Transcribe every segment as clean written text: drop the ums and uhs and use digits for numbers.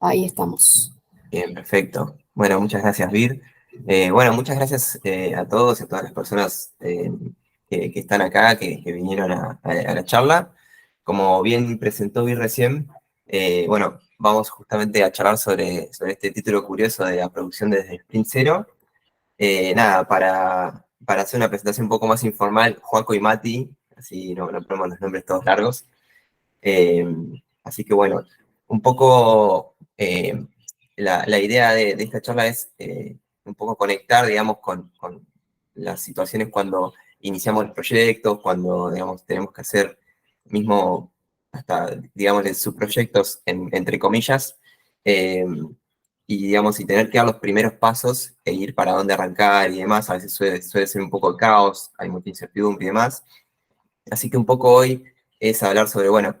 Ahí estamos. Bien, perfecto. Bueno, muchas gracias, Vir. Bueno, muchas gracias a todos y a todas las personas que están acá, que vinieron a la charla. Como bien presentó Vir recién, bueno, vamos justamente a charlar sobre este título curioso de la producción desde Sprint Cero. Nada, para hacer una presentación un poco más informal, Joaco y Mati, así no ponemos los nombres todos largos. Eh, Así que bueno, un poco la idea de esta charla es un poco conectar, digamos, con las situaciones cuando iniciamos los proyectos, cuando, digamos, tenemos que hacer mismo hasta, digamos, subproyectos, entre comillas, eh, y, digamos, y tener que dar los primeros pasos e ir para dónde arrancar y demás. A veces suele ser un poco de caos, hay mucha incertidumbre y demás. Así que un poco hoy es hablar sobre, bueno,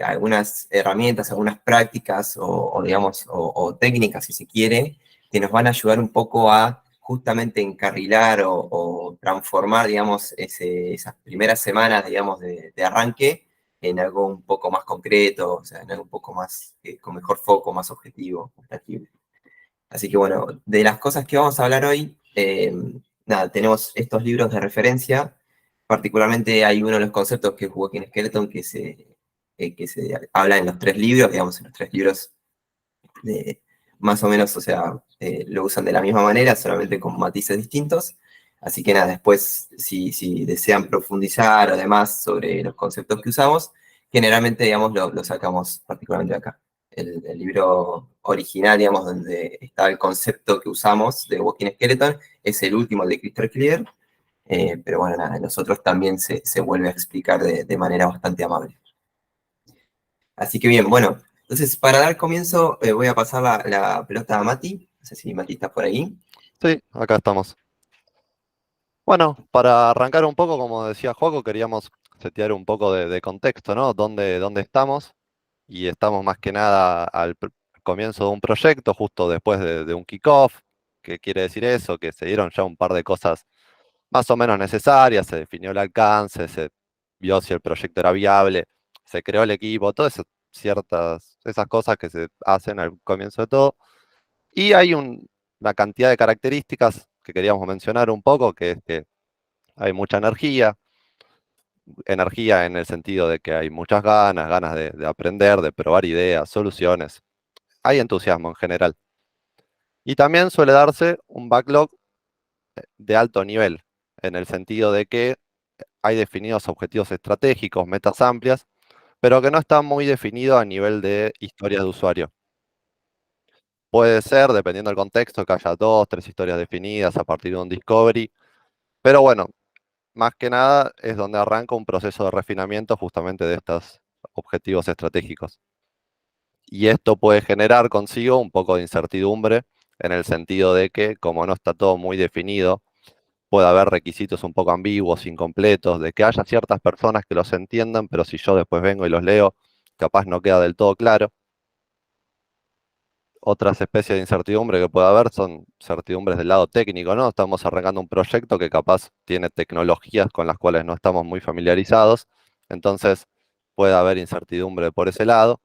algunas herramientas, algunas prácticas digamos, o técnicas, si se quiere, que nos van a ayudar un poco a justamente encarrilar o transformar, digamos, esas primeras semanas, digamos, de arranque en algo un poco más concreto, o sea, en algo un poco más, con mejor foco, más objetivo, más tangible. Así que bueno, de las cosas que vamos a hablar hoy, nada, tenemos estos libros de referencia. Particularmente hay uno de los conceptos que es Walking Skeleton que se habla en los tres libros, digamos, en los tres libros más o menos, o sea, lo usan de la misma manera, solamente con matices distintos. Así que nada, después si desean profundizar o demás sobre los conceptos que usamos, generalmente, digamos, lo sacamos particularmente de acá. El libro original, digamos, donde está el concepto que usamos de Walking Skeleton, es el último, el de Crystal Clear, pero bueno, nada, en los otros también se vuelve a explicar de manera bastante amable. Así que bien, bueno, entonces para dar comienzo voy a pasar la pelota a Mati. No sé si Mati está por ahí. Sí, acá estamos. Bueno, para arrancar un poco, como decía Joaco, queríamos setear un poco de contexto, ¿no? ¿Dónde estamos? Y estamos más que nada comienzo de un proyecto, justo después de un kickoff. ¿Qué quiere decir eso? Que se dieron ya un par de cosas más o menos necesarias, se definió el alcance, se vio si el proyecto era viable, se creó el equipo, todas esas cosas que se hacen al comienzo de todo. Y hay una cantidad de características que queríamos mencionar un poco, que es que hay mucha energía en el sentido de que hay muchas ganas de aprender, de probar ideas, soluciones. Hay entusiasmo en general. Y también suele darse un backlog de alto nivel, en el sentido de que hay definidos objetivos estratégicos, metas amplias, pero que no está muy definido a nivel de historias de usuario. Puede ser, dependiendo del contexto, que haya 2, 3 historias definidas a partir de un discovery, pero bueno, más que nada es donde arranca un proceso de refinamiento justamente de estos objetivos estratégicos. Y esto puede generar consigo un poco de incertidumbre en el sentido de que, como no está todo muy definido, puede haber requisitos un poco ambiguos, incompletos, de que haya ciertas personas que los entiendan, pero si yo después vengo y los leo, capaz no queda del todo claro. Otras especies de incertidumbre que puede haber son certidumbres del lado técnico, ¿no? Estamos arrancando un proyecto que capaz tiene tecnologías con las cuales no estamos muy familiarizados, entonces puede haber incertidumbre por ese lado.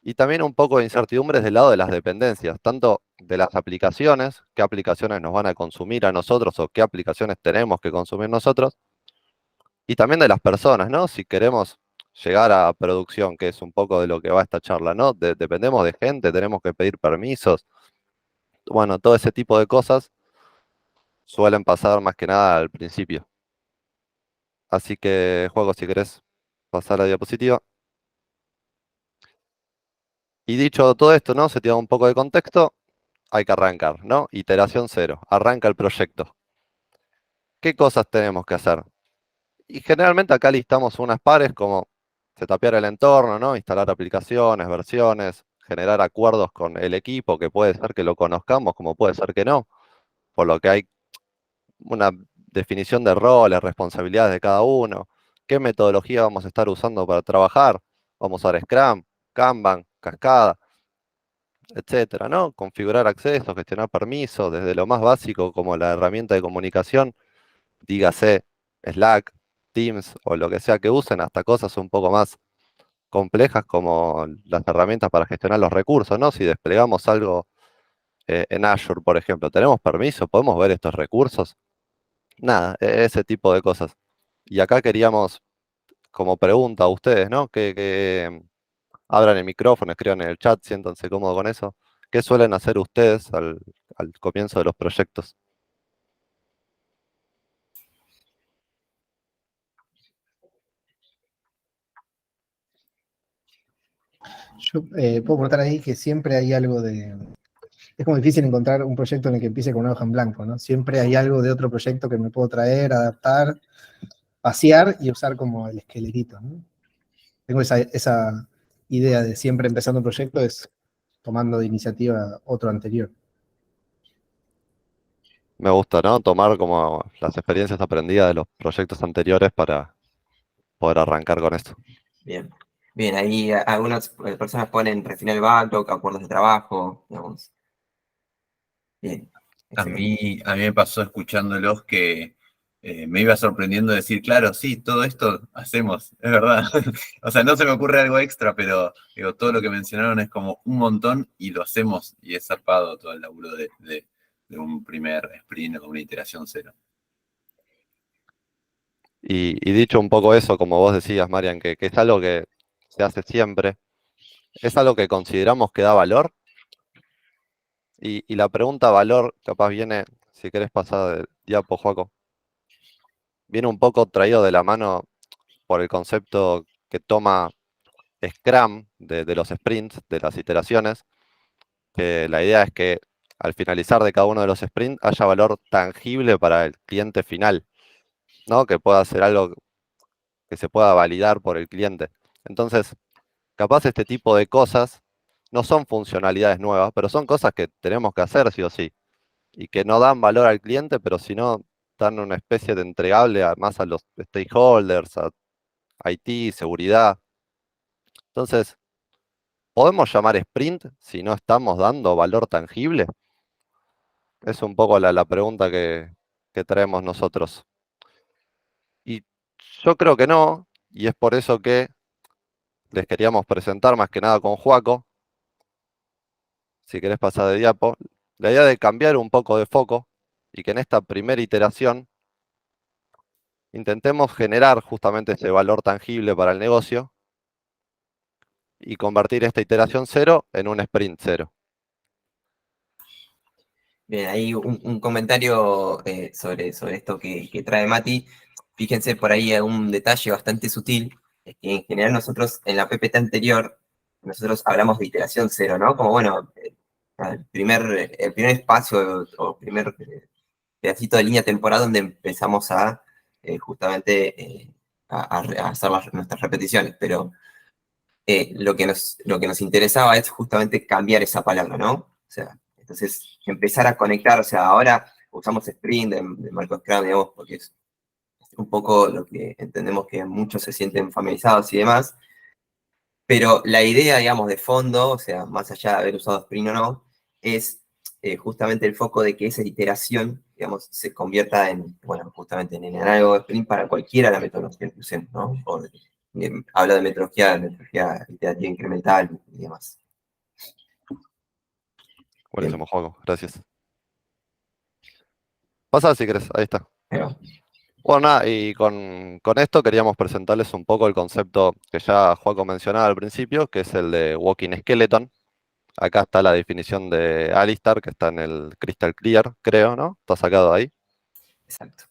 Y también un poco de incertidumbres del lado de las dependencias, tanto de las aplicaciones, qué aplicaciones nos van a consumir a nosotros o qué aplicaciones tenemos que consumir nosotros, y también de las personas, ¿no? Si queremos llegar a producción, que es un poco de lo que va esta charla, ¿no? Dependemos de gente, tenemos que pedir permisos, bueno, todo ese tipo de cosas suelen pasar más que nada al principio. Así que, Juego, si querés pasar la diapositiva. Y dicho todo esto, ¿no? Se tiene un poco de contexto, hay que arrancar, ¿no? Iteración cero, arranca el proyecto. ¿Qué cosas tenemos que hacer? Y generalmente acá listamos unas pares como setapear el entorno, ¿no? Instalar aplicaciones, versiones, generar acuerdos con el equipo, que puede ser que lo conozcamos, como puede ser que no, por lo que hay una definición de roles, responsabilidades de cada uno, qué metodología vamos a estar usando para trabajar, vamos a usar Scrum, Kanban, Cascada, etcétera, ¿no? Configurar accesos, gestionar permisos, desde lo más básico como la herramienta de comunicación, dígase Slack, Teams o lo que sea que usen, hasta cosas un poco más complejas como las herramientas para gestionar los recursos, ¿no? Si desplegamos algo en Azure, por ejemplo, ¿tenemos permiso? ¿Podemos ver estos recursos? Nada, ese tipo de cosas. Y acá queríamos, como pregunta a ustedes, ¿no? Que abran el micrófono, escriban en el chat, siéntanse cómodos con eso. ¿Qué suelen hacer ustedes al comienzo de los proyectos? Yo puedo aportar ahí que siempre hay algo de... Es como difícil encontrar un proyecto en el que empiece con una hoja en blanco, ¿no? Siempre hay algo de otro proyecto que me puedo traer, adaptar, vaciar y usar como el esqueletito, ¿no? Tengo esa idea de siempre empezando un proyecto es tomando de iniciativa otro anterior. Me gusta, ¿no? Tomar como las experiencias aprendidas de los proyectos anteriores para poder arrancar con esto. Bien. Bien, ahí algunas personas ponen refinar el backlog, acuerdos de trabajo, digamos. Bien. A Excelente. mí me pasó escuchándolos que me iba sorprendiendo decir, claro, sí, todo esto hacemos, es verdad. O sea, no se me ocurre algo extra, pero digo, todo lo que mencionaron es como un montón y lo hacemos y es zarpado todo el laburo de un primer sprint o una iteración cero. Y dicho un poco eso, como vos decías, Marian, que es algo que se hace siempre, es algo que consideramos que da valor. Y la pregunta valor, capaz viene, si querés pasar de diapo, Joaco, viene un poco traído de la mano por el concepto que toma Scrum de los sprints, de las iteraciones, que la idea es que al finalizar de cada uno de los sprints haya valor tangible para el cliente final, ¿no? Que pueda ser algo que se pueda validar por el cliente. Entonces, capaz este tipo de cosas no son funcionalidades nuevas, pero son cosas que tenemos que hacer sí o sí, y que no dan valor al cliente, pero si no dan una especie de entregable más a los stakeholders, a IT, seguridad. Entonces, ¿podemos llamar sprint si no estamos dando valor tangible? Es un poco la pregunta que traemos nosotros. Y yo creo que no, y es por eso que les queríamos presentar más que nada con Joaco, si querés pasar de diapo, la idea de cambiar un poco de foco y que en esta primera iteración intentemos generar justamente ese valor tangible para el negocio y convertir esta iteración cero en un sprint cero. Bien, ahí un comentario sobre esto que trae Mati. Fíjense por ahí un detalle bastante sutil, es que en general nosotros en la PPT anterior, nosotros hablamos de iteración cero, ¿no? Como bueno, el primer espacio o primer pedacito de línea temporal donde empezamos a justamente a hacer nuestras repeticiones, pero lo que nos interesaba es justamente cambiar esa palabra, ¿no? O sea, entonces empezar a conectar, o sea, ahora usamos Sprint de Marco Scrum, digamos, porque es un poco lo que entendemos que muchos se sienten familiarizados y demás, pero la idea, digamos, de fondo, o sea, más allá de haber usado Sprint o no, es justamente el foco de que esa iteración, digamos, se convierta en, bueno, justamente en algo de Sprint para cualquiera de la metodología que usemos, ¿no? Habla de metodología iterativa incremental y demás. Buenísimo, Joaco, gracias. Pasa si querés, ahí está. Pero, Bueno, nada, y con esto queríamos presentarles un poco el concepto que ya Joaco mencionaba al principio, que es el de Walking Skeleton. Acá está la definición de Alistar, que está en el Crystal Clear, creo, ¿no? Está sacado ahí. exacto.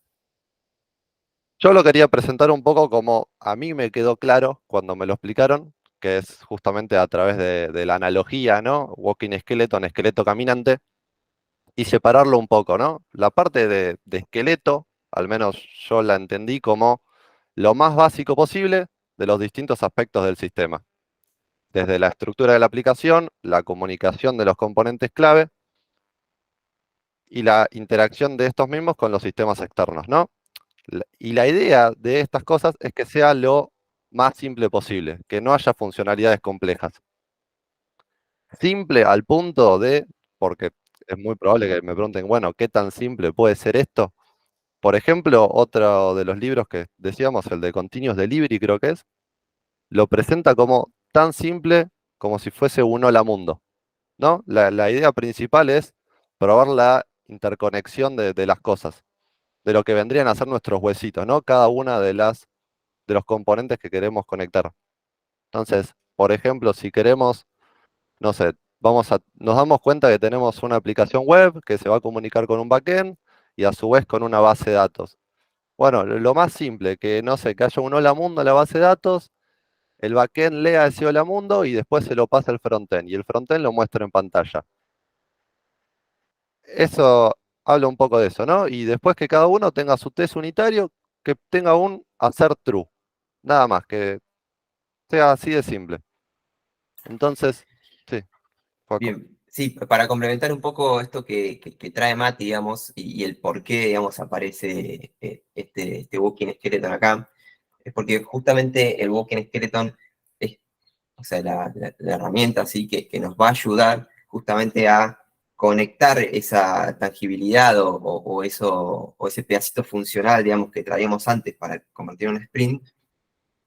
Yo lo quería presentar un poco como a mí me quedó claro cuando me lo explicaron, que es justamente a través de la analogía, ¿no? Walking Skeleton, esqueleto caminante, y separarlo un poco, ¿no? La parte de esqueleto, al menos yo la entendí como lo más básico posible de los distintos aspectos del sistema, desde la estructura de la aplicación, la comunicación de los componentes clave y la interacción de estos mismos con los sistemas externos, ¿no? Y la idea de estas cosas es que sea lo más simple posible, que no haya funcionalidades complejas. Simple al punto de, porque es muy probable que me pregunten, bueno, ¿qué tan simple puede ser esto? Por ejemplo, otro de los libros que decíamos, el de Continuous Delivery creo que es, lo presenta como tan simple como si fuese un hola mundo, ¿no? La idea principal es probar la interconexión de las cosas, de lo que vendrían a ser nuestros huesitos, ¿no? Cada una de los componentes que queremos conectar. Entonces, por ejemplo, si queremos, no sé, nos damos cuenta que tenemos una aplicación web que se va a comunicar con un backend y a su vez con una base de datos. Bueno, lo más simple, que no sé, que haya un hola mundo en la base de datos, el backend lea ese hola mundo y después se lo pasa al frontend y el frontend lo muestra en pantalla. Eso habla un poco de eso, ¿no? Y después que cada uno tenga su test unitario, que tenga un hacer true. Nada más, que sea así de simple. Entonces, sí, Joaco. Bien, sí, para complementar un poco esto que trae Mati, digamos, y el por qué, digamos, aparece este Walking Skeleton acá, es porque justamente el Walking Skeleton es, o sea, la herramienta así que nos va a ayudar justamente a conectar esa tangibilidad o ese pedacito funcional, digamos, que traíamos antes para convertir en un sprint,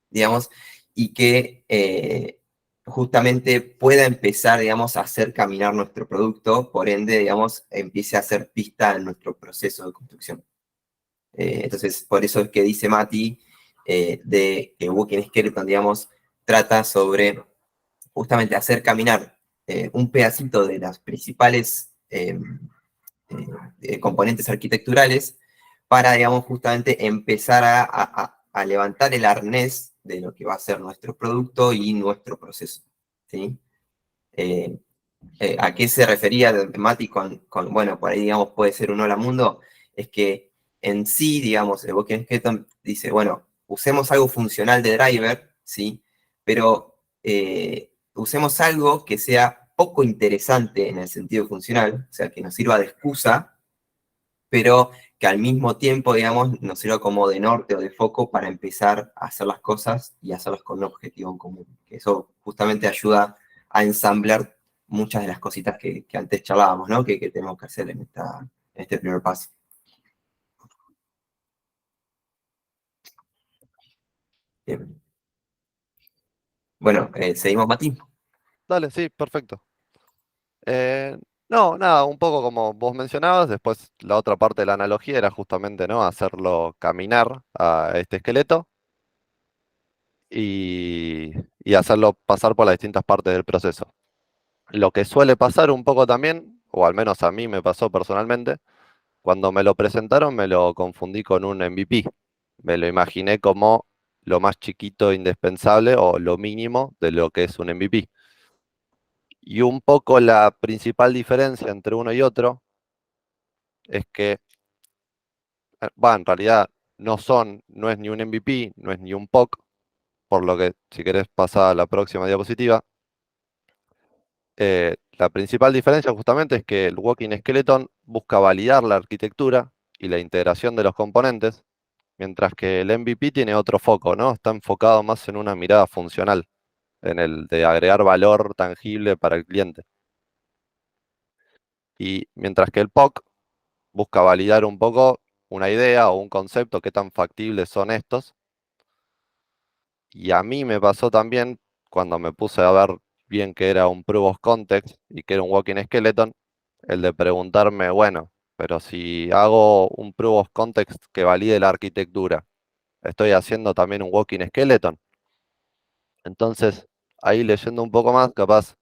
digamos, y que justamente pueda empezar, digamos, a hacer caminar nuestro producto, por ende, digamos, empiece a hacer pista en nuestro proceso de construcción. Entonces, por eso es que dice Mati de que Walking Skeleton, digamos, trata sobre justamente hacer caminar un pedacito de las principales componentes arquitecturales para, digamos, justamente empezar a levantar el arnés de lo que va a ser nuestro producto y nuestro proceso, ¿sí? ¿A qué se refería Mati con, bueno, por ahí, digamos, puede ser un hola mundo? Es que en sí, digamos, el Walking Skeleton dice, bueno, usemos algo funcional de driver, ¿sí? Pero usemos algo que sea poco interesante en el sentido funcional, o sea, que nos sirva de excusa, pero que al mismo tiempo, digamos, nos sirva como de norte o de foco para empezar a hacer las cosas y hacerlas con un objetivo en común. Que eso justamente ayuda a ensamblar muchas de las cositas que antes charlábamos, ¿no? Que tenemos que hacer en este primer paso. Bien. Bueno, seguimos, Mati. Dale, sí, perfecto. No, nada, un poco como vos mencionabas, después la otra parte de la analogía era justamente, ¿no? Hacerlo caminar a este esqueleto y hacerlo pasar por las distintas partes del proceso. Lo que suele pasar un poco también, o al menos a mí me pasó personalmente, cuando me lo presentaron me lo confundí con un MVP. Me lo imaginé como lo más chiquito indispensable o lo mínimo de lo que es un MVP. Y un poco la principal diferencia entre uno y otro es que, en realidad no es ni un MVP, no es ni un POC, por lo que si querés pasar a la próxima diapositiva. La principal diferencia justamente es que el Walking Skeleton busca validar la arquitectura y la integración de los componentes, mientras que el MVP tiene otro foco, ¿no? Está enfocado más en una mirada funcional, en el de agregar valor tangible para el cliente. Y mientras que el POC busca validar un poco una idea o un concepto, qué tan factibles son estos. Y a mí me pasó también cuando me puse a ver bien que era un Proof of Context y que era un Walking Skeleton, el de preguntarme, bueno, pero si hago un Proof of Context que valide la arquitectura, ¿estoy haciendo también un Walking Skeleton? Entonces, ahí leyendo un poco más, capaz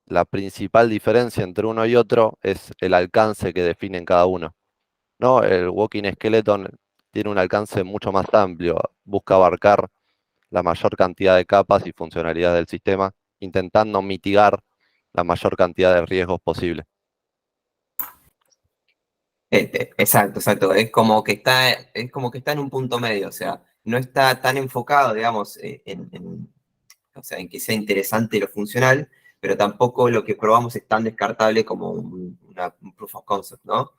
la principal diferencia entre uno y otro es el alcance que definen cada uno, ¿no? El Walking Skeleton tiene un alcance mucho más amplio, busca abarcar la mayor cantidad de capas y funcionalidades del sistema, intentando mitigar la mayor cantidad de riesgos posible. Exacto, exacto. Es como que está en un punto medio, o sea, no está tan enfocado, digamos, o sea, en que sea interesante lo funcional, pero tampoco lo que probamos es tan descartable como un proof of concept, ¿no?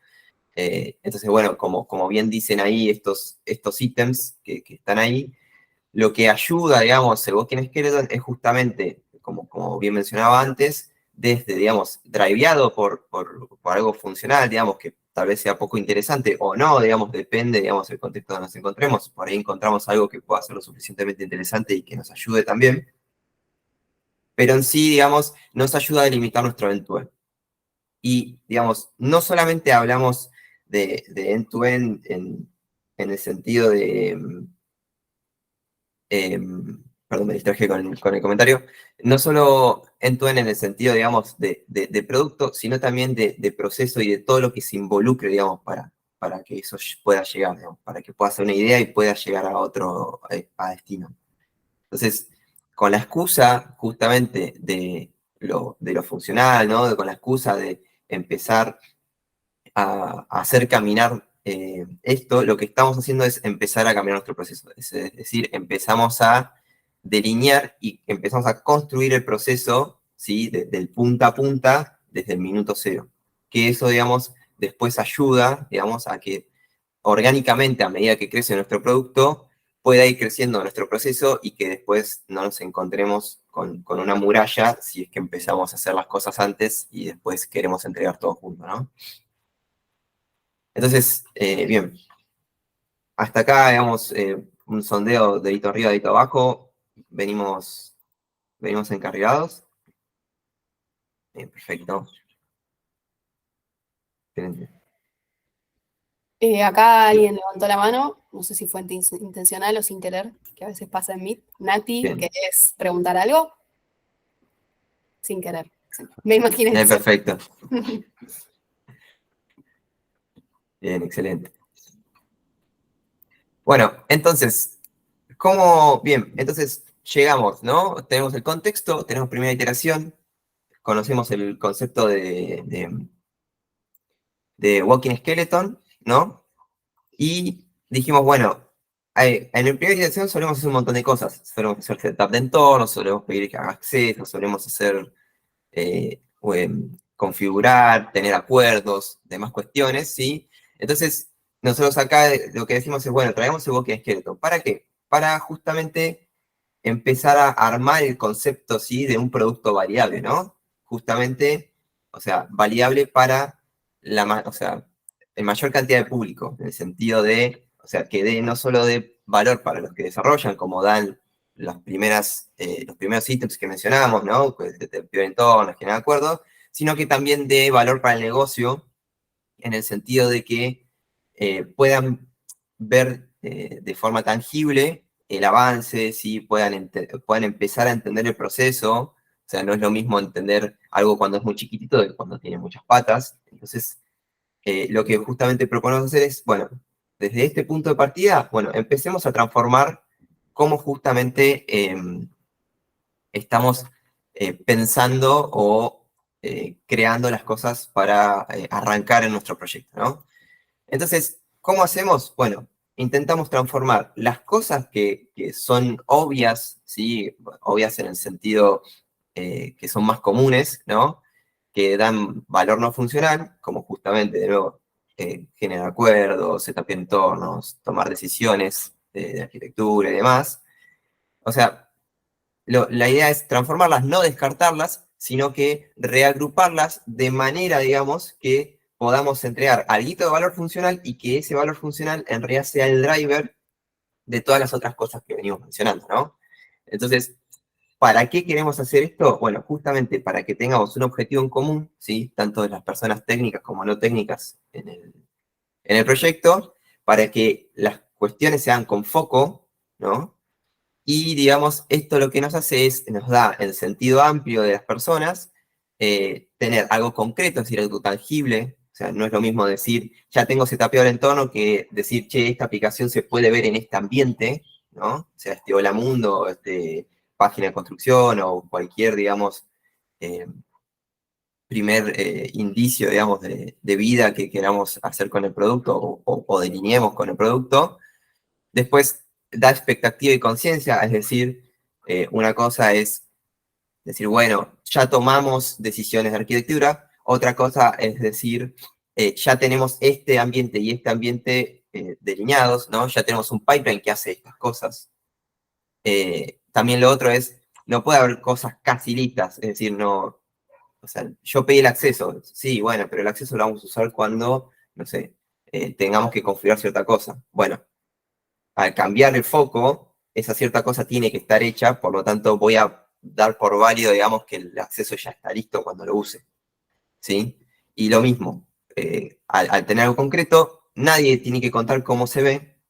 Entonces, bueno, como bien dicen ahí estos ítems que están ahí, lo que ayuda, digamos, el Walking Skeleton es justamente, como bien mencionaba antes, desde, digamos, driveado por algo funcional, digamos, que tal vez sea poco interesante o no, digamos, depende, digamos, del contexto donde nos encontremos. Por ahí encontramos algo que pueda ser lo suficientemente interesante y que nos ayude también. Pero en sí, digamos, nos ayuda a delimitar nuestro end-to-end. Y, digamos, no solamente hablamos de end-to-end en el sentido de... perdón, me distraje con el comentario. No solo end-to-end en el sentido, digamos, de producto, sino también de proceso y de todo lo que se involucre, digamos, para que eso pueda llegar, digamos, para que pueda ser una idea y pueda llegar a otro, a destino. Entonces, con la excusa justamente de lo funcional, ¿no? Con la excusa de empezar a hacer caminar esto, lo que estamos haciendo es empezar a cambiar nuestro proceso. Es decir, empezamos a delinear y empezamos a construir el proceso, ¿sí? Del punta a punta, desde el minuto cero. Que eso, digamos, después ayuda, digamos, a que orgánicamente, a medida que crece nuestro producto, pueda ir creciendo nuestro proceso y que después no nos encontremos con una muralla si es que empezamos a hacer las cosas antes y después queremos entregar todo junto, ¿no? Entonces, bien, hasta acá, digamos, un sondeo dedito arriba, dedito abajo, venimos encarrilados. Bien, perfecto. Excelente. Acá alguien levantó la mano, no sé si fue intencional o sin querer, que a veces pasa en Meet. Nati, Bien. ¿querés preguntar algo? Sin querer. Sí. Me imaginé eso. Perfecto. Bien, excelente. Bueno, entonces, entonces llegamos, ¿no? Tenemos el contexto, tenemos primera iteración, conocemos el concepto de Walking Skeleton, ¿no? Y dijimos, bueno, en la primera iteración solemos hacer un montón de cosas. Solemos hacer setup de entorno, solemos pedir que haga acceso, solemos hacer, configurar, tener acuerdos, demás cuestiones, ¿sí? Entonces, nosotros acá lo que decimos es, bueno, traemos el Walking Skeleton. ¿Para qué? Para justamente empezar a armar el concepto, ¿sí? De un producto variable, ¿no? Justamente, o sea, variable para o sea, en mayor cantidad de público, en el sentido de, o sea, que dé no solo de valor para los que desarrollan, como dan los primeros ítems que mencionamos, ¿no? Pues de peor entorno, generar acuerdo, sino que también dé valor para el negocio, en el sentido de que puedan ver de forma tangible el avance, ¿sí? Puedan empezar a entender el proceso. O sea, no es lo mismo entender algo cuando es muy chiquitito de cuando tiene muchas patas. Entonces, lo que justamente proponemos hacer es, bueno, desde este punto de partida, bueno, empecemos a transformar cómo justamente estamos pensando o creando las cosas para arrancar en nuestro proyecto, ¿no? Entonces, ¿cómo hacemos? Bueno, intentamos transformar las cosas que son obvias, ¿sí? Obvias en el sentido que son más comunes, ¿no? Que dan valor no funcional, como justamente, de nuevo, generar acuerdos, setup entornos, tomar decisiones de arquitectura y demás. O sea, la idea es transformarlas, no descartarlas, sino que reagruparlas de manera, digamos, que podamos entregar algo de valor funcional y que ese valor funcional en realidad sea el driver de todas las otras cosas que venimos mencionando, ¿no? Entonces, ¿para qué queremos hacer esto? Bueno, justamente para que tengamos un objetivo en común, ¿sí? Tanto de las personas técnicas como no técnicas en el proyecto, para que las cuestiones sean con foco, ¿no? Y, digamos, esto lo que nos hace es, nos da el sentido amplio de las personas, tener algo concreto, es decir, algo tangible. O sea, no es lo mismo decir, ya tengo setupeado el entorno, que decir, che, esta aplicación se puede ver en este ambiente, ¿no? O sea, Hola Mundo, página de construcción o cualquier, digamos, primer indicio, digamos, de vida que queramos hacer con el producto o delineemos con el producto. Después, da expectativa y conciencia, es decir, una cosa es decir, bueno, ya tomamos decisiones de arquitectura, otra cosa es decir, ya tenemos este ambiente y este ambiente delineados, ¿no? Ya tenemos un pipeline que hace estas cosas. También lo otro es, no puede haber cosas casi listas, es decir, no, o sea, yo pedí el acceso, sí, bueno, pero el acceso lo vamos a usar cuando no sé, tengamos que configurar cierta cosa. Bueno, al cambiar el foco, esa cierta cosa tiene que estar hecha, por lo tanto voy a dar por válido, digamos, que el acceso ya está listo cuando lo use, ¿sí? Y lo mismo, al tener algo concreto, nadie tiene que contar cómo se ve,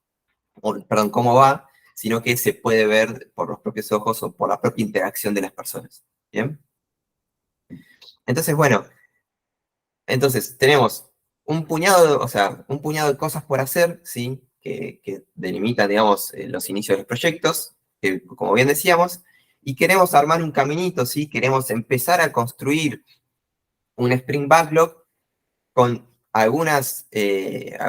perdón, cómo va, sino que se puede ver por los propios ojos o por la propia interacción de las personas, ¿bien? Entonces, bueno, tenemos un puñado, o sea, un puñado de cosas por hacer, ¿sí? Que delimitan, digamos, los inicios de los proyectos, que, como bien decíamos, y queremos armar un caminito, ¿sí? Queremos empezar a construir un Spring Backlog con algunas tareas,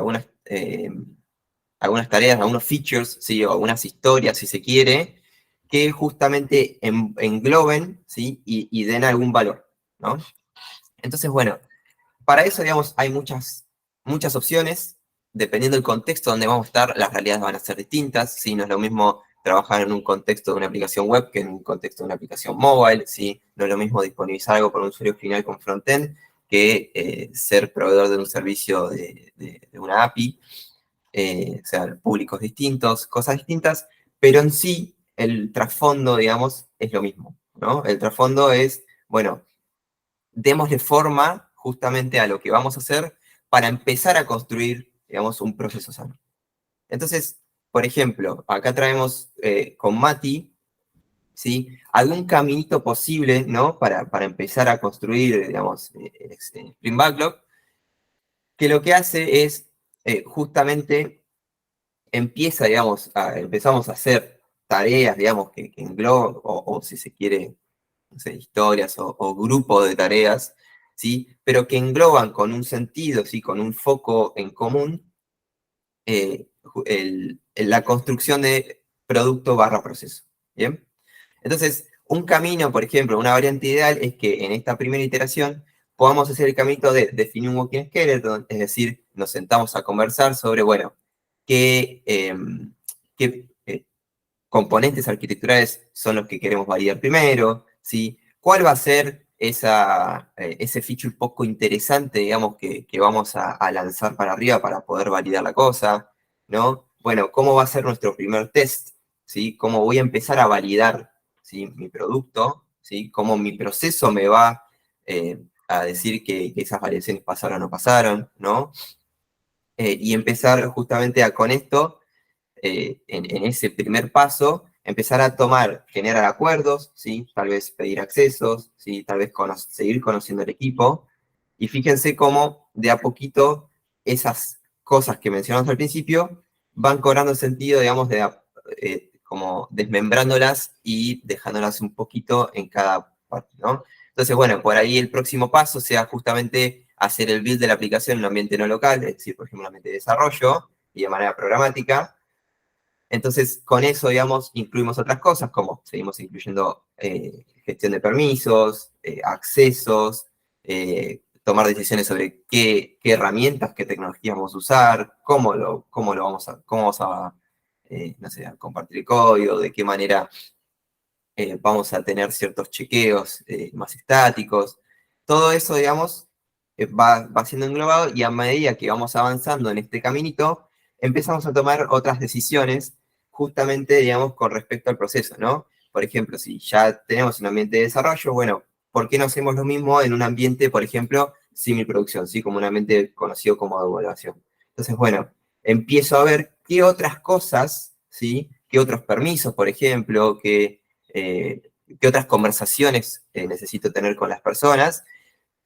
algunos features, ¿sí? O algunas historias, si se quiere, que justamente engloben, ¿sí? Y den algún valor, ¿no? Entonces, bueno, para eso, digamos, hay muchas opciones. Dependiendo del contexto donde vamos a estar, las realidades van a ser distintas, ¿sí? No es lo mismo trabajar en un contexto de una aplicación web que en un contexto de una aplicación mobile, ¿sí? No es lo mismo disponibilizar algo para un usuario final con frontend que ser proveedor de un servicio de una API. O sea, públicos distintos, cosas distintas, pero en sí el trasfondo, digamos, es lo mismo, ¿no? El trasfondo es, bueno, démosle forma justamente a lo que vamos a hacer para empezar a construir, digamos, un proceso sano. Entonces, por ejemplo, acá traemos con Mati, ¿sí? Algún caminito posible, ¿no? Para empezar a construir, digamos, Spring Backlog, que lo que hace es justamente empezamos a hacer tareas, digamos, que engloban, o si se quiere, no sé, historias o grupos de tareas, ¿sí? Pero que engloban con un sentido, ¿sí? Con un foco en común, la construcción de producto barra proceso, ¿bien? Entonces, un camino, por ejemplo, una variante ideal es que en esta primera iteración podamos hacer el camino de definir un working skeleton, es decir, nos sentamos a conversar sobre, bueno, qué componentes arquitecturales son los que queremos validar primero, ¿sí? ¿Cuál va a ser ese feature poco interesante, digamos, que vamos a lanzar para arriba para poder validar la cosa, ¿no? Bueno, ¿cómo va a ser nuestro primer test? ¿Sí? ¿Cómo voy a empezar a validar, ¿sí? Mi producto? ¿Sí? ¿Cómo mi proceso me va a decir que esas validaciones pasaron o no pasaron, ¿no? Y empezar justamente con esto, en ese primer paso, empezar a generar acuerdos, ¿sí? Tal vez pedir accesos, ¿sí? Tal vez seguir conociendo el equipo. Y fíjense cómo de a poquito esas cosas que mencionamos al principio van cobrando sentido, digamos, como desmembrándolas y dejándolas un poquito en cada parte, ¿no? Entonces, bueno, por ahí el próximo paso sea justamente hacer el build de la aplicación en un ambiente no local, es decir, por ejemplo, un ambiente de desarrollo y de manera programática. Entonces, con eso, digamos, incluimos otras cosas, como seguimos incluyendo gestión de permisos, accesos, tomar decisiones sobre qué herramientas, qué tecnologías vamos a usar, cómo vamos a no sé, a compartir el código, de qué manera vamos a tener ciertos chequeos más estáticos. Todo eso, digamos, va siendo englobado y a medida que vamos avanzando en este caminito, empezamos a tomar otras decisiones justamente, digamos, con respecto al proceso, ¿no? Por ejemplo, si ya tenemos un ambiente de desarrollo, bueno, ¿por qué no hacemos lo mismo en un ambiente, por ejemplo, semi-producción, ¿sí? Como un ambiente conocido como de evaluación. Entonces, bueno, empiezo a ver qué otras cosas, ¿sí? Qué otros permisos, por ejemplo, qué otras conversaciones necesito tener con las personas.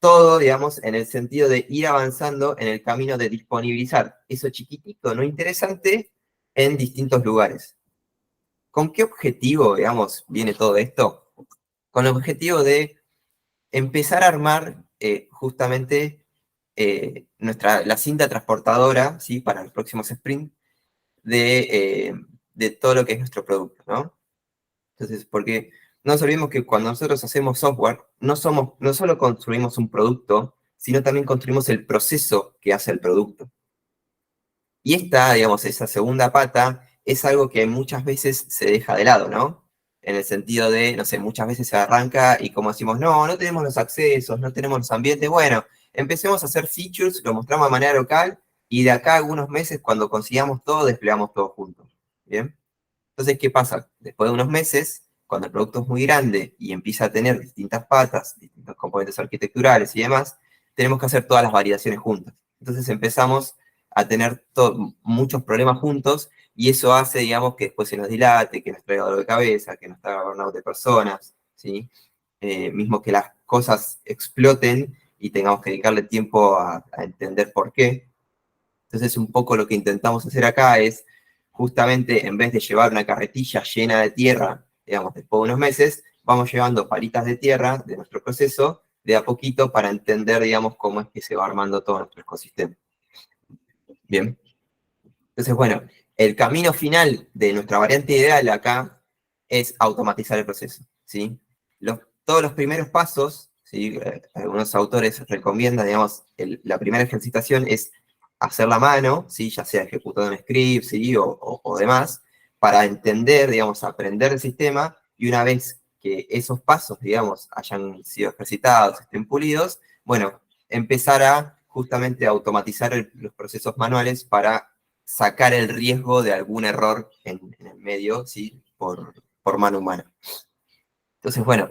Todo, digamos, en el sentido de ir avanzando en el camino de disponibilizar eso chiquitito, no interesante, en distintos lugares. ¿Con qué objetivo, digamos, viene todo esto? Con el objetivo de empezar a armar justamente la cinta transportadora, ¿sí? Para los próximos sprint de todo lo que es nuestro producto, ¿no? Entonces, porque no nos olvidemos que cuando nosotros hacemos software, no solo construimos un producto, sino también construimos el proceso que hace el producto. Y digamos, esa segunda pata es algo que muchas veces se deja de lado, ¿no? En el sentido de, no sé, muchas veces se arranca y como decimos, no tenemos los accesos, no tenemos los ambientes, bueno, empecemos a hacer features, lo mostramos de manera local, y de acá a algunos meses, cuando consigamos todo, desplegamos todo juntos. ¿Bien? Entonces, ¿qué pasa? Después de unos meses, cuando el producto es muy grande y empieza a tener distintas patas, distintos componentes arquitecturales y demás, tenemos que hacer todas las validaciones juntas. Entonces empezamos a tener muchos problemas juntos y eso hace, digamos, que después se nos dilate, que nos traiga dolor de cabeza, que nos traiga burnout de personas, ¿sí? Mismo que las cosas exploten y tengamos que dedicarle tiempo a entender por qué. Entonces, un poco lo que intentamos hacer acá es, justamente, en vez de llevar una carretilla llena de tierra, digamos, después de unos meses, vamos llevando palitas de tierra de nuestro proceso de a poquito para entender, digamos, cómo es que se va armando todo nuestro ecosistema. Bien. Entonces, bueno, el camino final de nuestra variante ideal acá es automatizar el proceso, ¿sí? Todos los primeros pasos, ¿sí? Algunos autores recomiendan, digamos, la primera ejercitación es hacer la mano, ¿sí? Ya sea ejecutando un script, ¿sí? o demás, para entender, digamos, aprender el sistema, y una vez que esos pasos, digamos, hayan sido ejercitados, estén pulidos, bueno, empezar a justamente automatizar los procesos manuales para sacar el riesgo de algún error en el medio, ¿sí? Por mano humana. Entonces, bueno,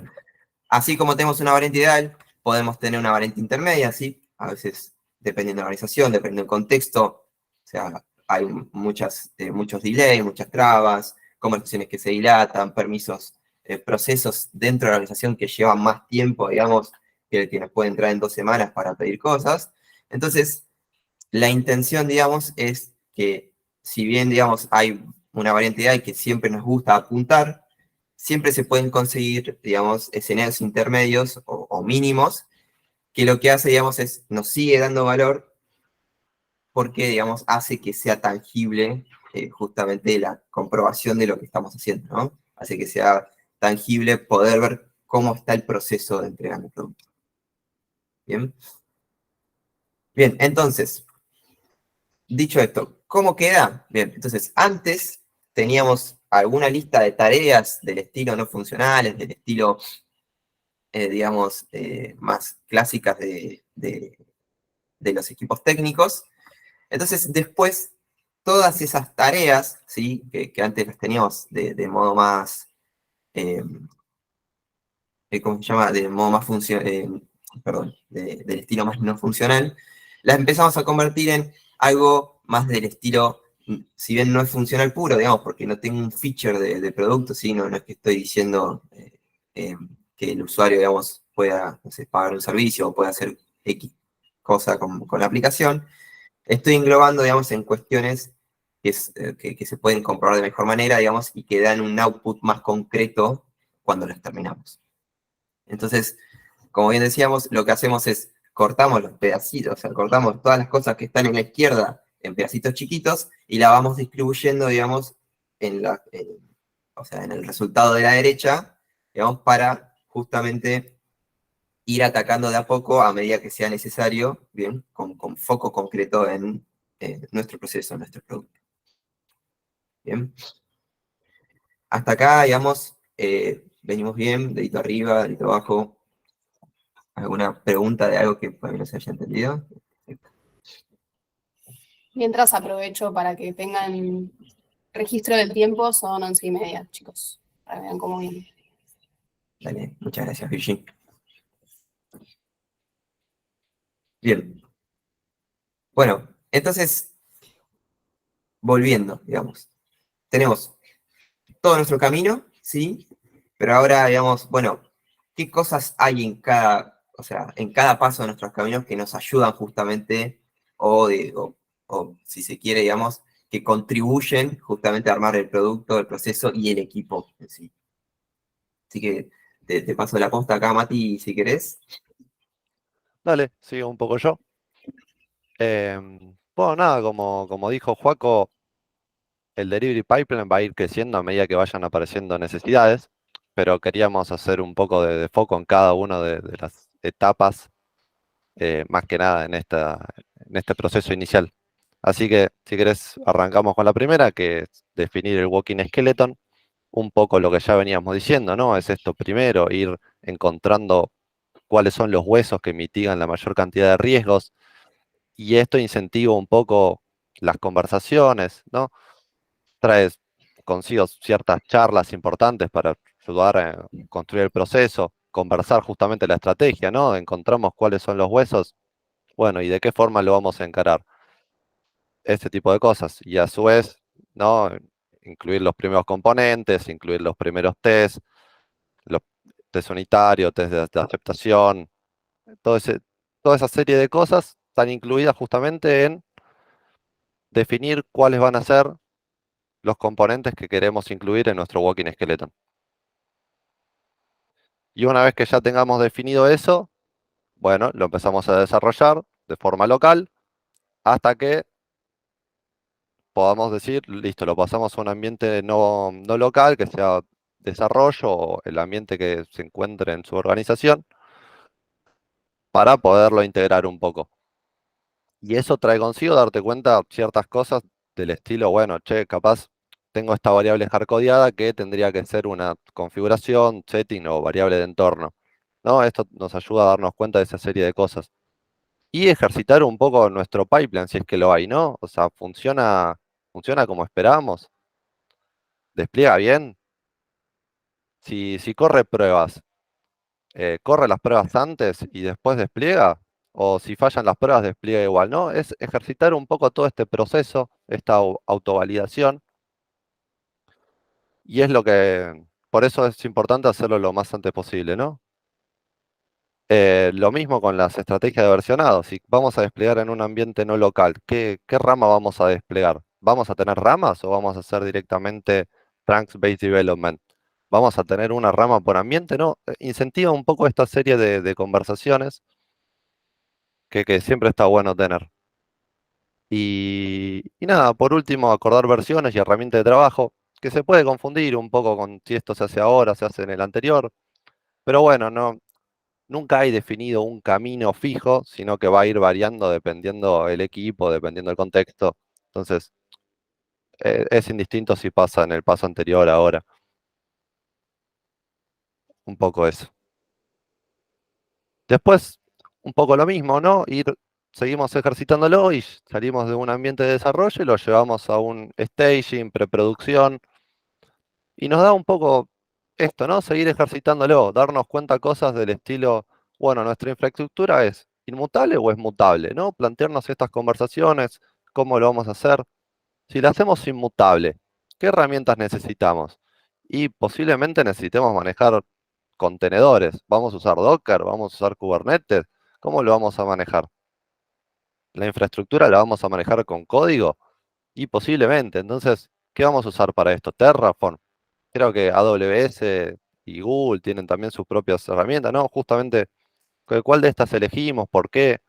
así como tenemos una variante ideal, podemos tener una variante intermedia, ¿sí? A veces, dependiendo de la organización, dependiendo del contexto, o sea, hay muchos delays, muchas trabas, conversaciones que se dilatan, permisos, procesos dentro de la organización que llevan más tiempo, digamos, que el que nos puede entrar en 2 semanas para pedir cosas. Entonces, la intención, digamos, es que si bien, digamos, hay una variante ideal que siempre nos gusta apuntar, siempre se pueden conseguir, digamos, escenarios intermedios o mínimos, que lo que hace, digamos, es nos sigue dando valor porque, digamos, hace que sea tangible justamente la comprobación de lo que estamos haciendo, ¿no? Hace que sea tangible poder ver cómo está el proceso de entregar el producto. ¿Bien? Bien, entonces, dicho esto, ¿cómo queda? Bien, entonces, antes teníamos alguna lista de tareas del estilo no funcionales, del estilo, digamos, más clásicas de los equipos técnicos. Entonces, después, todas esas tareas, ¿sí? que antes las teníamos de modo más, ¿cómo se llama? De modo más perdón, del estilo más no funcional, las empezamos a convertir en algo más del estilo, si bien no es funcional puro, digamos, porque no tengo un feature de producto, ¿sí? No es que estoy diciendo que el usuario, digamos, pueda, no sé, pagar un servicio o pueda hacer X cosa con la aplicación. Estoy englobando, digamos, en cuestiones que se pueden comprobar de mejor manera, digamos, y que dan un output más concreto cuando las terminamos. Entonces, como bien decíamos, lo que hacemos es cortamos los pedacitos, o sea, cortamos todas las cosas que están en la izquierda en pedacitos chiquitos y la vamos distribuyendo, digamos, o sea, en el resultado de la derecha, digamos, para justamente ir atacando de a poco a medida que sea necesario, bien, con foco concreto en nuestro proceso, en nuestro producto. Bien. Hasta acá, digamos, venimos bien, dedito arriba, dedito abajo. ¿Alguna pregunta de algo que no se haya entendido? Mientras aprovecho para que tengan registro del tiempo, son 11:30, chicos, para que vean cómo viene. Dale, muchas gracias, Virginia. Bien. Bueno, entonces, volviendo, digamos. Tenemos todo nuestro camino, ¿sí? Pero ahora, digamos, bueno, ¿qué cosas hay o sea, en cada paso de nuestros caminos que nos ayudan justamente, o si se quiere, digamos, que contribuyen justamente a armar el producto, el proceso y el equipo en sí? Así que te paso la posta acá, Mati, si querés. Dale, sigo un poco yo. Bueno, nada, como dijo Joaco, el delivery pipeline va a ir creciendo a medida que vayan apareciendo necesidades, pero queríamos hacer un poco de foco en cada una de las etapas, más que nada en este proceso inicial. Así que, si querés, arrancamos con la primera, que es definir el Walking Skeleton, un poco lo que ya veníamos diciendo, ¿no? Es esto primero, ir encontrando cuáles son los huesos que mitigan la mayor cantidad de riesgos, y esto incentiva un poco las conversaciones, ¿no? Trae consigo ciertas charlas importantes para ayudar a construir el proceso, conversar justamente la estrategia, ¿no? Encontramos cuáles son los huesos, bueno, y de qué forma lo vamos a encarar. Este tipo de cosas. Y a su vez, ¿no? Incluir los primeros componentes, incluir los primeros test, los test unitarios, test de aceptación, todo toda esa serie de cosas están incluidas justamente en definir cuáles van a ser los componentes que queremos incluir en nuestro Walking Skeleton. Y una vez que ya tengamos definido eso, bueno, lo empezamos a desarrollar de forma local hasta que podamos decir, listo, lo pasamos a un ambiente no local, que sea desarrollo o el ambiente que se encuentre en su organización, para poderlo integrar un poco. Y eso trae consigo darte cuenta ciertas cosas del estilo, bueno, che, capaz tengo esta variable hardcodeada que tendría que ser una configuración, setting o variable de entorno, ¿no? Esto nos ayuda a darnos cuenta de esa serie de cosas. Y ejercitar un poco nuestro pipeline, si es que lo hay, ¿no? O sea, funciona como esperábamos, despliega bien. Si corre pruebas, corre las pruebas antes y después despliega, o si fallan las pruebas, despliega igual, ¿no? Es ejercitar un poco todo este proceso, esta autovalidación, y es por eso es importante hacerlo lo más antes posible, ¿no? Lo mismo con las estrategias de versionado. Si vamos a desplegar en un ambiente no local, ¿qué rama vamos a desplegar? ¿Vamos a tener ramas o vamos a hacer directamente Trunks-Based Development? ¿Vamos a tener una rama por ambiente? No, incentiva un poco esta serie de conversaciones que siempre está bueno tener. Y nada, por último, acordar versiones y herramientas de trabajo, que se puede confundir un poco con si esto se hace ahora, se hace en el anterior. Pero bueno, nunca hay definido un camino fijo, sino que va a ir variando dependiendo el equipo, dependiendo el contexto. Entonces, es indistinto si pasa en el paso anterior ahora. Un poco eso. Después, un poco lo mismo, ¿no? Seguimos ejercitándolo y salimos de un ambiente de desarrollo y lo llevamos a un staging, preproducción. Y nos da un poco esto, ¿no? Seguir ejercitándolo, darnos cuenta cosas del estilo, bueno, nuestra infraestructura es inmutable o es mutable, ¿no? Plantearnos estas conversaciones, cómo lo vamos a hacer. Si la hacemos inmutable, ¿qué herramientas necesitamos? Y posiblemente necesitemos manejar contenedores. ¿Vamos a usar Docker? ¿Vamos a usar Kubernetes? ¿Cómo lo vamos a manejar? ¿La infraestructura la vamos a manejar con código? Y posiblemente. Entonces, ¿qué vamos a usar para esto? Terraform. Creo que AWS y Google tienen también sus propias herramientas, ¿no? Justamente, ¿cuál de estas elegimos? ¿Por qué?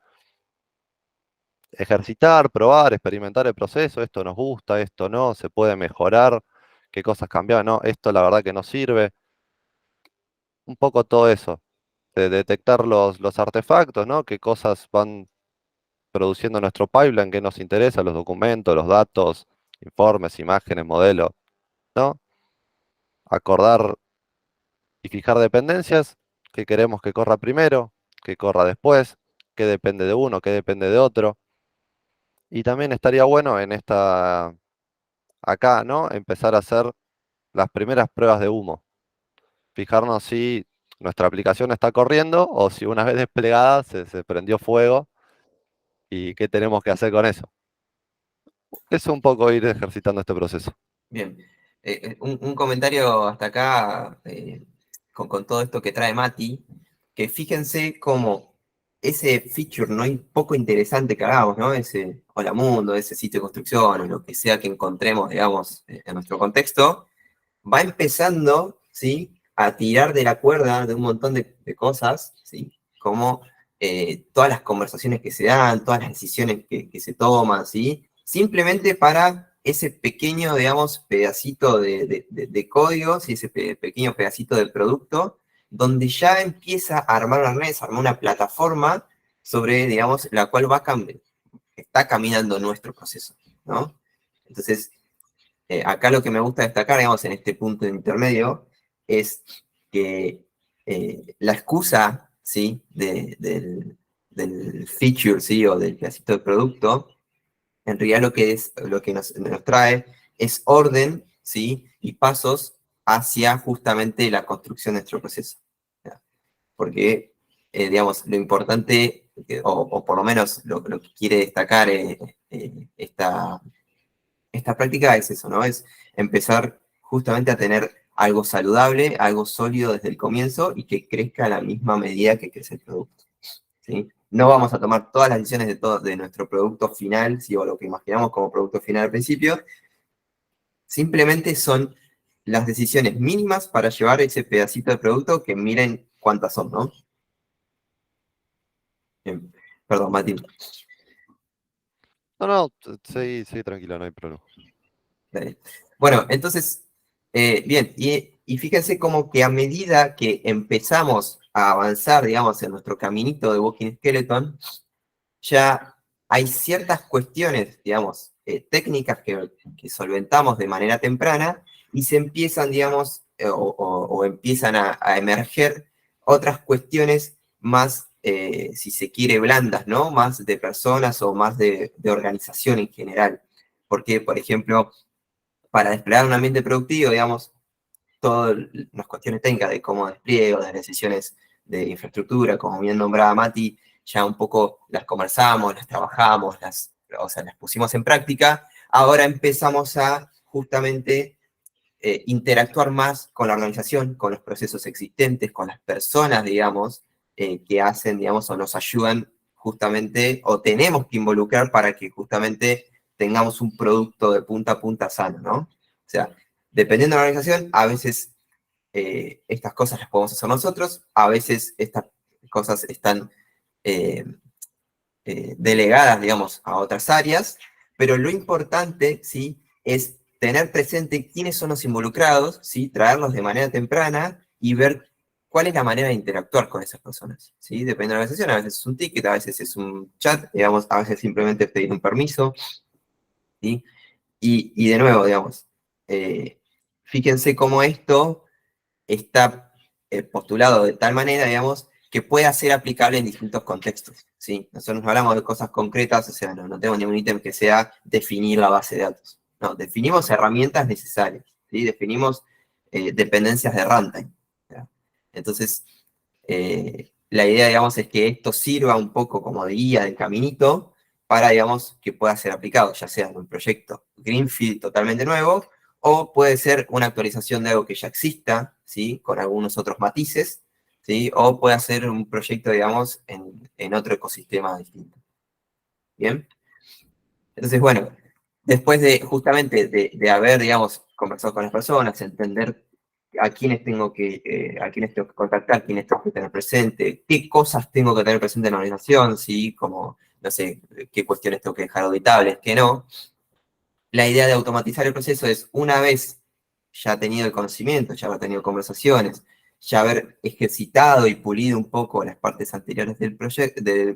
Ejercitar, probar, experimentar el proceso. Esto nos gusta, esto no, se puede mejorar. ¿Qué cosas cambiar? No, esto la verdad que no sirve. Un poco todo eso. De detectar los artefactos, ¿no? Qué cosas van produciendo nuestro pipeline, qué nos interesa, los documentos, los datos, informes, imágenes, modelos, ¿no? Acordar y fijar dependencias, qué queremos que corra primero, qué corra después, qué depende de uno, qué depende de otro. Y también estaría bueno acá, ¿no? Empezar a hacer las primeras pruebas de humo. Fijarnos si nuestra aplicación está corriendo o si una vez desplegada se prendió fuego y qué tenemos que hacer con eso. Es un poco ir ejercitando este proceso. Bien. Un comentario hasta acá con todo esto que trae Mati, que fíjense cómo ese feature no poco interesante que hagamos, ¿no? Ese Hola Mundo, ese sitio de construcción o lo que sea que encontremos, digamos, en nuestro contexto, va empezando, ¿sí? A tirar de la cuerda de un montón de cosas, ¿sí? Como todas las conversaciones que se dan, todas las decisiones que se toman, ¿sí? Simplemente para ese pequeño, digamos, pedacito de código, ¿sí? Ese pequeño pedacito del producto, donde ya empieza a armar una red, a armar una plataforma sobre, digamos, la cual está caminando nuestro proceso, ¿no? Entonces, acá lo que me gusta destacar, digamos, en este punto intermedio, es que la excusa, ¿sí? Del feature, ¿sí? O del pedacito de producto, en realidad lo que nos trae es orden, ¿sí? Y pasos hacia justamente la construcción de nuestro proceso. ¿Ya? Porque, digamos, lo importante, o por lo menos lo que quiere destacar esta práctica es eso, ¿no? Es empezar justamente a tener algo saludable, algo sólido desde el comienzo y que crezca a la misma medida que crece el producto, ¿sí? No vamos a tomar todas las decisiones de nuestro producto final, ¿sí? O lo que imaginamos como producto final al principio. Simplemente son las decisiones mínimas para llevar ese pedacito de producto que miren cuántas son, ¿no? Bien. Perdón, Mati. No, sí, tranquilo, no hay problema. Dale. Bueno, entonces, bien, y fíjense como que a medida que empezamos a avanzar, digamos, en nuestro caminito de Walking Skeleton, ya hay ciertas cuestiones, digamos, técnicas que solventamos de manera temprana y se empiezan, digamos, o empiezan a emerger otras cuestiones más, si se quiere, blandas, ¿no? Más de personas o más de organización en general. Porque, por ejemplo, para desplegar un ambiente productivo, digamos, todas las cuestiones técnicas de cómo despliego, de las decisiones de infraestructura, como bien nombraba Mati, ya un poco las conversamos, las trabajamos, o sea, las pusimos en práctica. Ahora empezamos a justamente interactuar más con la organización, con los procesos existentes, con las personas, digamos, que hacen, digamos, o nos ayudan justamente, o tenemos que involucrar para que justamente tengamos un producto de punta a punta sano, ¿no? O sea, dependiendo de la organización, a veces estas cosas las podemos hacer nosotros, a veces estas cosas están delegadas, digamos, a otras áreas, pero lo importante, ¿sí? Es tener presente quiénes son los involucrados, ¿sí? Traerlos de manera temprana y ver cuál es la manera de interactuar con esas personas, ¿sí? Depende de la organización, a veces es un ticket, a veces es un chat, digamos, a veces simplemente pedir un permiso, ¿sí? Y de nuevo, digamos, fíjense cómo esto está postulado de tal manera, digamos, que pueda ser aplicable en distintos contextos, ¿sí? Nosotros no hablamos de cosas concretas, o sea, no tenemos ningún ítem que sea definir la base de datos. No, definimos herramientas necesarias, ¿sí? Definimos dependencias de runtime, ¿ya? Entonces, la idea, digamos, es que esto sirva un poco como de guía, de caminito, para, digamos, que pueda ser aplicado, ya sea en un proyecto Greenfield totalmente nuevo, o puede ser una actualización de algo que ya exista, ¿sí? Con algunos otros matices, ¿sí? O puede ser un proyecto, digamos, en otro ecosistema distinto. ¿Bien? Entonces, bueno, después de justamente de haber, digamos, conversado con las personas, entender a quiénes tengo que contactar, quiénes tengo que tener presente, qué cosas tengo que tener presente en la organización, ¿sí? Como, no sé, qué cuestiones tengo que dejar auditables, qué no. La idea de automatizar el proceso es, una vez ya tenido el conocimiento, ya haber tenido conversaciones, ya haber ejercitado y pulido un poco las partes anteriores del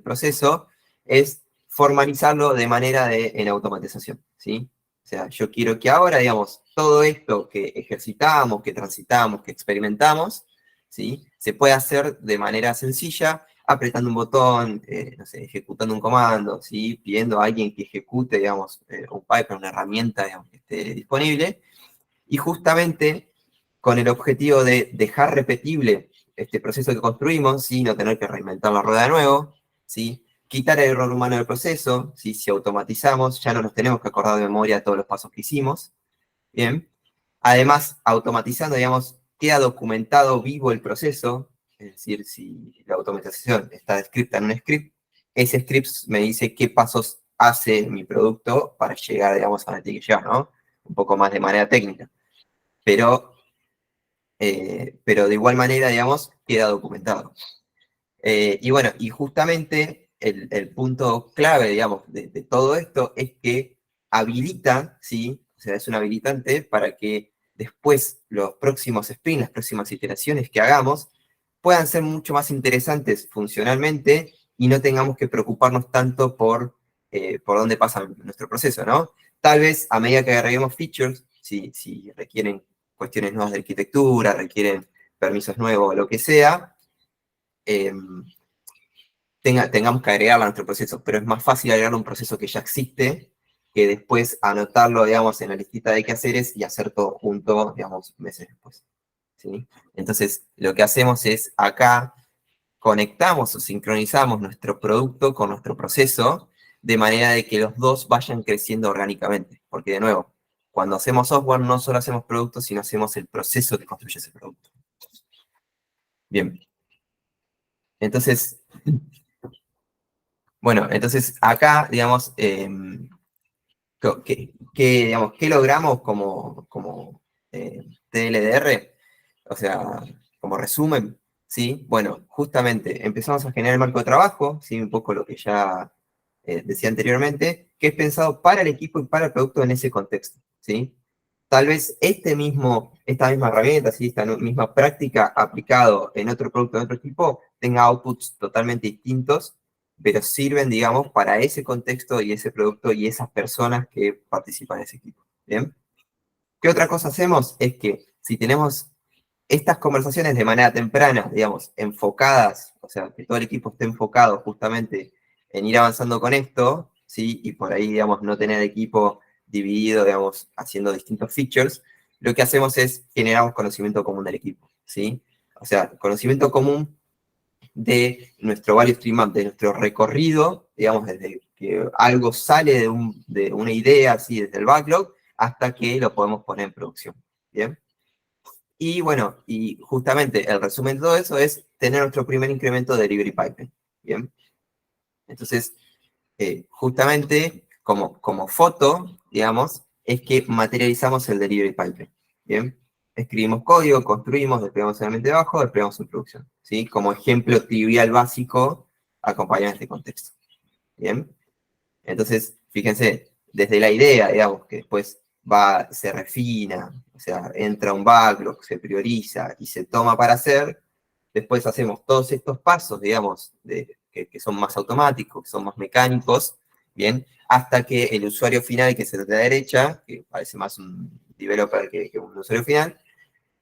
proceso, es formalizarlo de manera en automatización, ¿sí? O sea, yo quiero que ahora, digamos, todo esto que ejercitamos, que transitamos, que experimentamos, ¿sí? Se pueda hacer de manera sencilla, apretando un botón, no sé, ejecutando un comando, ¿sí? Pidiendo a alguien que ejecute, digamos, un pipeline, una herramienta, digamos, que esté disponible, y justamente con el objetivo de dejar repetible este proceso que construimos, ¿sí? No tener que reinventar la rueda de nuevo, ¿sí? Quitar el error humano del proceso, ¿sí? Si automatizamos, ya no nos tenemos que acordar de memoria todos los pasos que hicimos, ¿bien? Además, automatizando, digamos, queda documentado vivo el proceso, es decir, si la automatización está descrita en un script, ese script me dice qué pasos hace mi producto para llegar, digamos, a donde tiene que llegar, ¿no? Un poco más de manera técnica. Pero de igual manera, digamos, queda documentado. Y bueno, y justamente el punto clave, digamos, de todo esto es que habilita, ¿sí? O sea, es un habilitante para que después los próximos sprints, las próximas iteraciones que hagamos, puedan ser mucho más interesantes funcionalmente y no tengamos que preocuparnos tanto por dónde pasa nuestro proceso, ¿no? Tal vez a medida que agreguemos features, si requieren cuestiones nuevas de arquitectura, requieren permisos nuevos, lo que sea, tengamos que agregarla a nuestro proceso, pero es más fácil agregarlo a un proceso que ya existe que después anotarlo, digamos, en la listita de quehaceres y hacer todo junto, digamos, meses después. ¿Sí? Entonces, lo que hacemos es acá conectamos o sincronizamos nuestro producto con nuestro proceso de manera de que los dos vayan creciendo orgánicamente. Porque, de nuevo, cuando hacemos software no solo hacemos productos, sino hacemos el proceso que construye ese producto. Bien. Entonces, bueno, entonces acá, digamos, ¿qué logramos como TLDR? O sea, como resumen, ¿sí? Bueno, justamente empezamos a generar el marco de trabajo, ¿sí? Un poco lo que ya decía anteriormente, que es pensado para el equipo y para el producto en ese contexto, ¿sí? Tal vez esta misma herramienta, ¿sí? Esta misma práctica aplicado en otro producto, en otro equipo, tenga outputs totalmente distintos, pero sirven, digamos, para ese contexto y ese producto y esas personas que participan en ese equipo, ¿bien? ¿Qué otra cosa hacemos? Es que si tenemos estas conversaciones de manera temprana, digamos, enfocadas, o sea, que todo el equipo esté enfocado justamente en ir avanzando con esto, ¿sí? Y por ahí, digamos, no tener el equipo dividido, digamos, haciendo distintos features, lo que hacemos es generar conocimiento común del equipo, ¿sí? O sea, conocimiento común de nuestro value stream map, de nuestro recorrido, digamos, desde que algo sale de una idea, así, desde el backlog, hasta que lo podemos poner en producción, ¿bien? Y bueno, y justamente el resumen de todo eso es tener nuestro primer incremento de delivery pipeline, ¿bien? Entonces, justamente como foto, digamos, es que materializamos el delivery pipeline, ¿bien? Escribimos código, construimos, desplegamos el ambiente de abajo, desplegamos en producción, ¿sí? Como ejemplo trivial básico acompañado en este contexto, ¿bien? Entonces, fíjense, desde la idea, digamos, que después se refina, o sea, entra un backlog, se prioriza y se toma para hacer, después hacemos todos estos pasos, digamos, que son más automáticos, que son más mecánicos, ¿bien? Hasta que el usuario final, que es el de la derecha, que parece más un developer que un usuario final,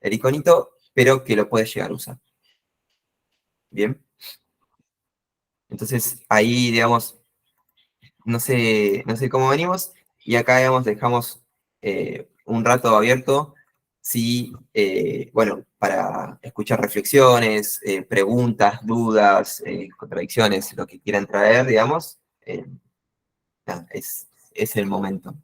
el iconito, pero que lo puede llegar a usar. ¿Bien? Entonces, ahí, digamos, no sé cómo venimos, y acá, digamos, dejamos un rato abierto, sí, bueno, para escuchar reflexiones, preguntas, dudas, contradicciones, lo que quieran traer, digamos, nada, es el momento.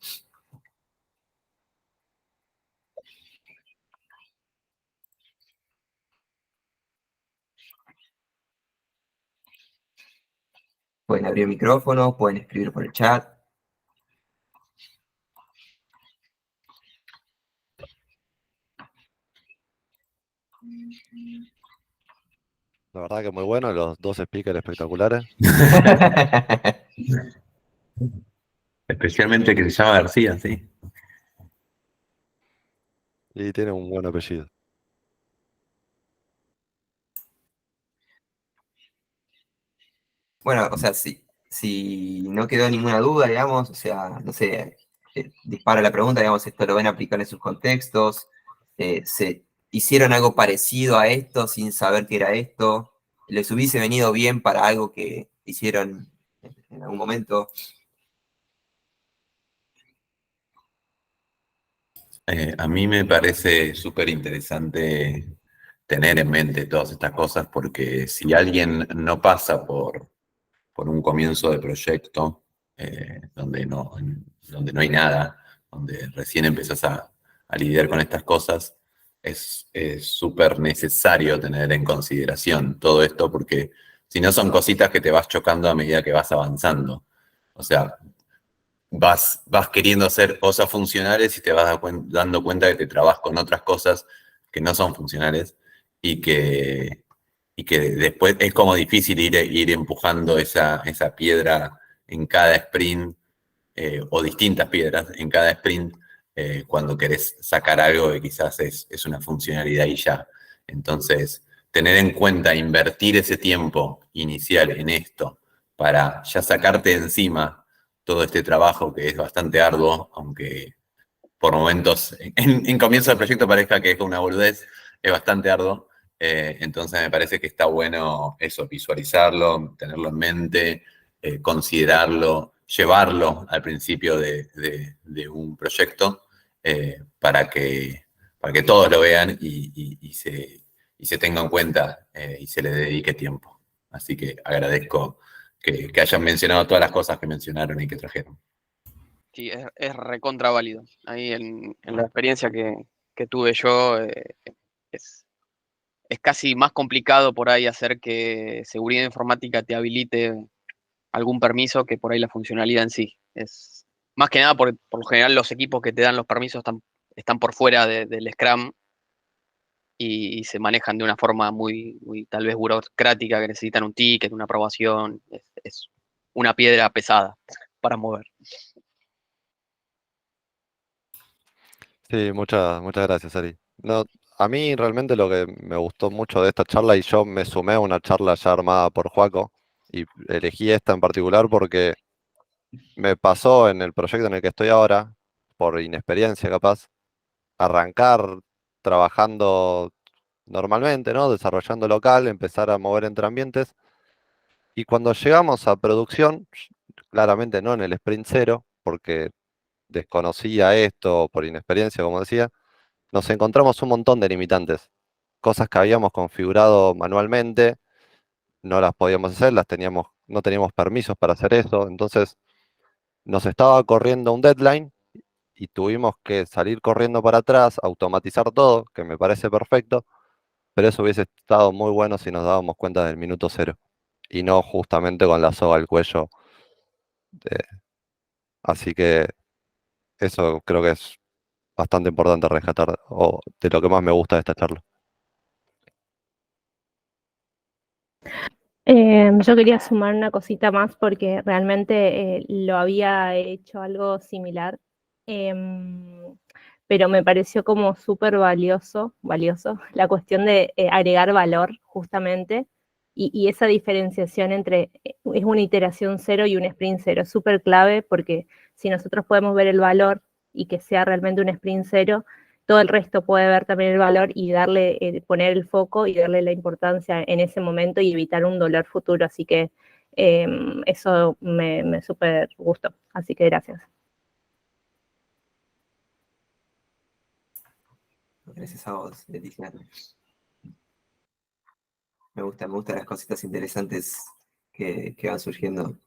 Pueden abrir el micrófono, pueden escribir por el chat. La verdad que muy bueno, los dos speakers espectaculares. Especialmente que se llama García, sí. Y tiene un buen apellido. Bueno, o sea, si no quedó ninguna duda, digamos, o sea, no sé, dispara la pregunta, digamos, esto lo van a aplicar en sus contextos, se hicieron algo parecido a esto sin saber que era esto, les hubiese venido bien para algo que hicieron en algún momento. A mí me parece súper interesante tener en mente todas estas cosas porque si alguien no pasa por un comienzo de proyecto donde no hay nada, donde recién empezás a lidiar con estas cosas, es súper necesario tener en consideración todo esto porque si no son cositas que te vas chocando a medida que vas avanzando. O sea, vas queriendo hacer cosas funcionales y te vas dando cuenta que te trabas con otras cosas que no son funcionales y que después es como difícil ir empujando esa piedra en cada sprint o distintas piedras en cada sprint cuando querés sacar algo que quizás es una funcionalidad y ya. Entonces, tener en cuenta, invertir ese tiempo inicial en esto para ya sacarte de encima todo este trabajo que es bastante arduo, aunque por momentos en comienzo del proyecto parezca que es una boludez, es bastante arduo. Entonces me parece que está bueno eso, visualizarlo, tenerlo en mente, considerarlo, llevarlo al principio de un proyecto para que todos lo vean y se tenga en cuenta y se le dedique tiempo. Así que agradezco que hayan mencionado todas las cosas que mencionaron y que trajeron. Sí, es recontra válido. Ahí en la experiencia que tuve yo, es casi más complicado por ahí hacer que seguridad informática te habilite algún permiso que por ahí la funcionalidad en sí. Es más que nada por lo general los equipos que te dan los permisos están por fuera del Scrum y se manejan de una forma muy tal vez burocrática, que necesitan un ticket, una aprobación. Es una piedra pesada para mover. Sí, muchas gracias, Ari. No, a mí realmente lo que me gustó mucho de esta charla, y yo me sumé a una charla ya armada por Joaco, y elegí esta en particular porque me pasó en el proyecto en el que estoy ahora, por inexperiencia capaz, arrancar trabajando normalmente, ¿no? Desarrollando local, empezar a mover entre ambientes, y cuando llegamos a producción, claramente no en el sprint cero, porque desconocía esto por inexperiencia, como decía, nos encontramos un montón de limitantes. Cosas que habíamos configurado manualmente, no las podíamos hacer, no teníamos permisos para hacer eso. Entonces nos estaba corriendo un deadline y tuvimos que salir corriendo para atrás, automatizar todo, que me parece perfecto, pero eso hubiese estado muy bueno si nos dábamos cuenta del minuto cero y no justamente con la soga al cuello. de- Así que eso creo que es bastante importante rescatar, o de lo que más me gusta de esta charla. Yo quería sumar una cosita más porque realmente lo había hecho algo similar, pero me pareció como súper valioso la cuestión de agregar valor justamente y esa diferenciación entre es una iteración cero y un sprint cero, es súper clave porque si nosotros podemos ver el valor y que sea realmente un sprint cero, todo el resto puede ver también el valor y darle, poner el foco y darle la importancia en ese momento y evitar un dolor futuro. Así que eso me súper gustó. Así que gracias. Gracias a vos, Leticia. Me gustan las cositas interesantes que van surgiendo.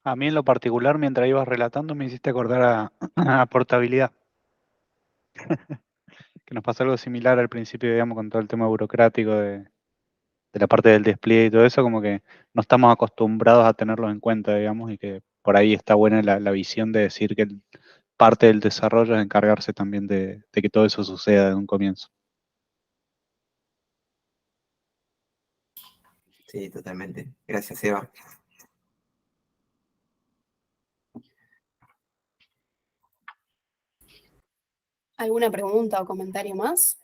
A mí en lo particular, mientras ibas relatando, me hiciste acordar a portabilidad. Que nos pasó algo similar al principio, digamos, con todo el tema burocrático de la parte del despliegue y todo eso, como que no estamos acostumbrados a tenerlos en cuenta, digamos, y que por ahí está buena la visión de decir que parte del desarrollo es encargarse también de que todo eso suceda de un comienzo. Sí, totalmente. Gracias, Eva. ¿Alguna pregunta o comentario más?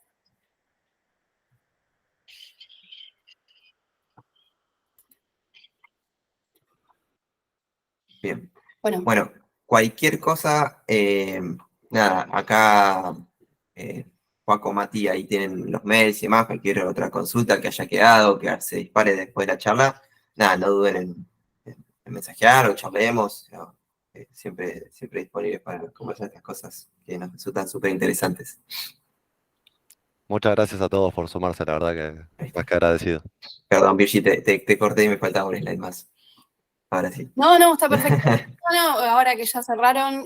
Bien. Bueno, Bueno, cualquier cosa, nada, acá Joaco, Mati, ahí tienen los mails y demás, cualquier otra consulta que haya quedado, que se dispare después de la charla, nada, no duden en mensajear o charlemos, ¿no? Siempre disponibles para conversar estas cosas que nos resultan súper interesantes. Muchas gracias a todos por sumarse, la verdad que más que agradecido. Perdón, Virgi, te corté y me faltaba un slide más. Ahora sí. no, está perfecto. No, ahora que ya cerraron,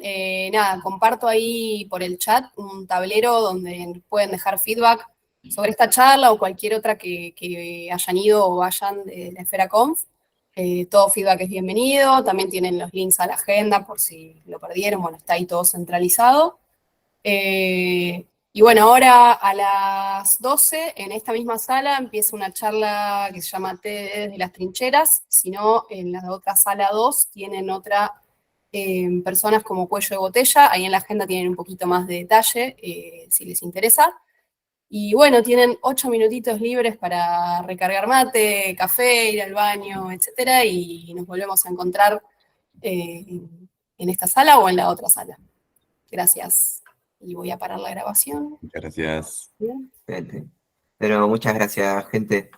nada, comparto ahí por el chat un tablero donde pueden dejar feedback sobre esta charla o cualquier otra que hayan ido o vayan de la Esfera Conf. Todo feedback es bienvenido. También tienen los links a la agenda por si lo perdieron. Bueno, está ahí todo centralizado. Y bueno, ahora a las 12 en esta misma sala empieza una charla que se llama Té desde las trincheras. Si no, en la otra sala 2 tienen otra personas como cuello de botella. Ahí en la agenda tienen un poquito más de detalle, si les interesa. Y bueno, tienen 8 minutitos libres para recargar mate, café, ir al baño, etcétera. Y nos volvemos a encontrar en esta sala o en la otra sala. Gracias. Y voy a parar la grabación. Muchas gracias. Bien. Excelente. Pero muchas gracias, gente.